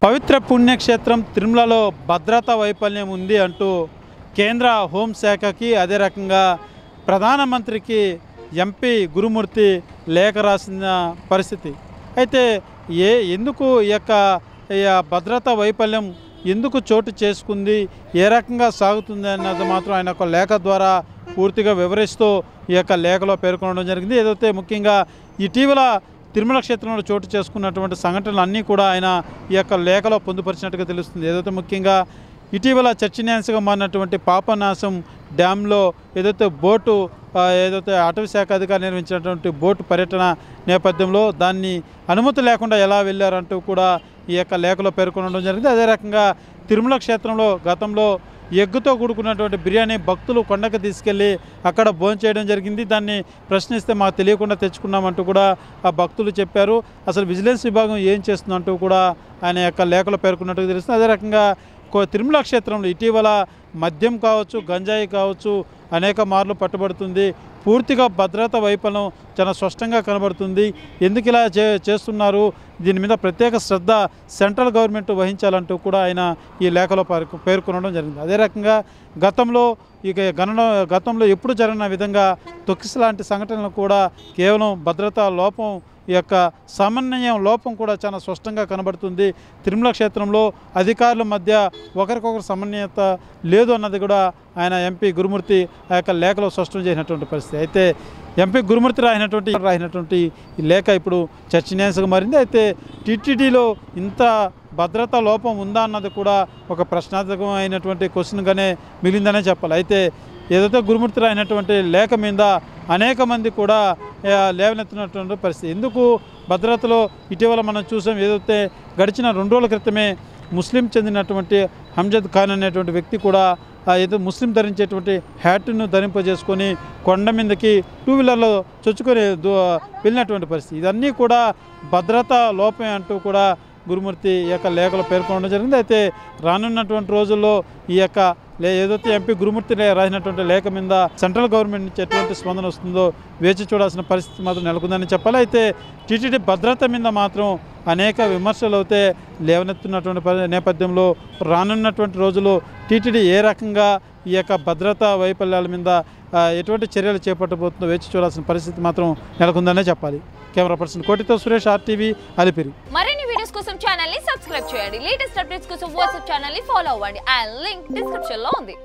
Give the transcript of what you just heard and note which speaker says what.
Speaker 1: పవిత్ర పుణ్యక్షేత్రం తిరుమలలో భద్రతా వైఫల్యం ఉంది అంటూ కేంద్ర హోంశాఖకి అదే రకంగా ప్రధానమంత్రికి ఎంపీ గురుమూర్తి లేఖ రాసిన పరిస్థితి. అయితే ఎందుకు ఈ భద్రతా వైఫల్యం ఎందుకు చోటు చేసుకుంది, ఏ రకంగా సాగుతుంది అన్నది మాత్రం ఆయన ఒక లేఖ ద్వారా పూర్తిగా వివరిస్తూ ఈ లేఖలో పేర్కొనడం జరిగింది. ఏదైతే ముఖ్యంగా ఇటీవల తిరుమల క్షేత్రంలో చోటు చేసుకున్నటువంటి సంఘటనలు అన్నీ కూడా ఆయన ఈ లేఖలో పొందుపరిచినట్టుగా తెలుస్తుంది. ఏదైతే ముఖ్యంగా ఇటీవల చర్చనీయాంశంగా మారినటువంటి పాపనాశం డ్యాంలో ఏదైతే బోటు అటవీ శాఖ అధికారి నిర్వహించినటువంటి బోటు పర్యటన నేపథ్యంలో దాన్ని అనుమతి లేకుండా ఎలా వెళ్ళారంటూ కూడా ఈ లేఖలో పేర్కొనడం జరిగింది. అదే రకంగా తిరుమల క్షేత్రంలో గతంలో ఎగ్గుతో కూడుకున్నటువంటి బిర్యానీ భక్తులు కొండకు తీసుకెళ్ళి అక్కడ భోంచేయడం జరిగింది. దాన్ని ప్రశ్నిస్తే మాకు తెలియకుండా తెచ్చుకున్నామంటూ కూడా ఆ భక్తులు చెప్పారు. అసలు విజిలెన్స్ విభాగం ఏం చేస్తుందంటూ కూడా ఆయన లేఖలో పేర్కొన్నట్టుగా తెలుస్తుంది. అదే రకంగా తిరుమల క్షేత్రంలో ఇటీవల మద్యం కావచ్చు, గంజాయి కావచ్చు అనేక మార్లు పట్టుబడుతుంది. పూర్తిగా భద్రతా వైఫల్యం చాలా స్పష్టంగా కనబడుతుంది. ఎందుకు ఇలా చేస్తున్నారు, దీని మీద ప్రత్యేక శ్రద్ధ సెంట్రల్ గవర్నమెంట్ వహించాలంటూ కూడా ఆయన ఈ లేఖలో పేర్కొనడం జరిగింది. అదే రకంగా గతంలో ఎప్పుడు జరిగిన విధంగా తొక్కిస లాంటి సంఘటనలు కూడా కేవలం భద్రతా లోపం సమన్వయం లోపం కూడా చాలా స్పష్టంగా కనబడుతుంది. తిరుమల క్షేత్రంలో అధికారుల మధ్య ఒకరికొకరు సమన్వయత లేదు అన్నది కూడా ఆయన ఎంపీ గురుమూర్తి ఆ లేఖలో స్పష్టం చేసినటువంటి పరిస్థితి. అయితే ఎంపీ గురుమూర్తి రాసినటువంటి ఈ లేఖ ఇప్పుడు చర్చనీయాంశంగా మారింది. అయితే టీటీడీలో ఇంత భద్రతా లోపం ఉందా అన్నది కూడా ఒక ప్రశ్నార్థకమైనటువంటి క్వశ్చన్గానే మిగిలిందనే చెప్పాలి. అయితే ఏదైతే గురుమూర్తి రాసినటువంటి లేఖ మీద అనేక మంది కూడా లేవనెత్తినటువంటి పరిస్థితి. ఎందుకు భద్రతలో ఇటీవల మనం చూసాం, ఏదైతే గడిచిన 2 రోజుల క్రితమే ముస్లిం చెందినటువంటి హంజద్ ఖాన్ అనేటువంటి వ్యక్తి కూడా ఏదో ముస్లిం ధరించేటువంటి హ్యాట్ను ధరింపజేసుకొని కొండ మీదకి 2 వీలర్లో చొచ్చుకొని వెళ్ళినటువంటి పరిస్థితి. ఇదన్నీ కూడా భద్రతా లోపమే అంటూ కూడా గురుమూర్తి ఈ లేఖలో పేర్కొనడం జరిగింది. అయితే రానున్నటువంటి రోజుల్లో ఈ ఏదైతే ఎంపీ గురుమూర్తి రాసినటువంటి లేఖ మీద సెంట్రల్ గవర్నమెంట్ నుంచి ఎటువంటి స్పందన వస్తుందో వేచి చూడాల్సిన పరిస్థితి మాత్రం నెలకొందని చెప్పాలి. అయితే టీటీడీ భద్రత మీద మాత్రం అనేక విమర్శలు అయితే లేవనెత్తున్నటువంటి నేపథ్యంలో రానున్నటువంటి రోజుల్లో టీటీడీ ఏ రకంగా ఈ భద్రతా వైఫల్యాల మీద ఎటువంటి చర్యలు చేపట్టబోతుందో వేచి చూడాల్సిన పరిస్థితి మాత్రం నెలకొందనే చెప్పాలి. కెమెరా పర్సన్ కోటితో సురేష్, RTV, అలిపిరి.
Speaker 2: మరిన్ని వీడియోస్ కోసం ఛానల్ ని సబ్స్క్రైబ్ చేయండి. లేటెస్ట్ అప్డేట్స్ కోసం వాట్సాప్ ఛానల్ ని ఫాలో అవ్వండి. ఆ లింక్ డిస్క్రిప్షన్ లో ఉంది.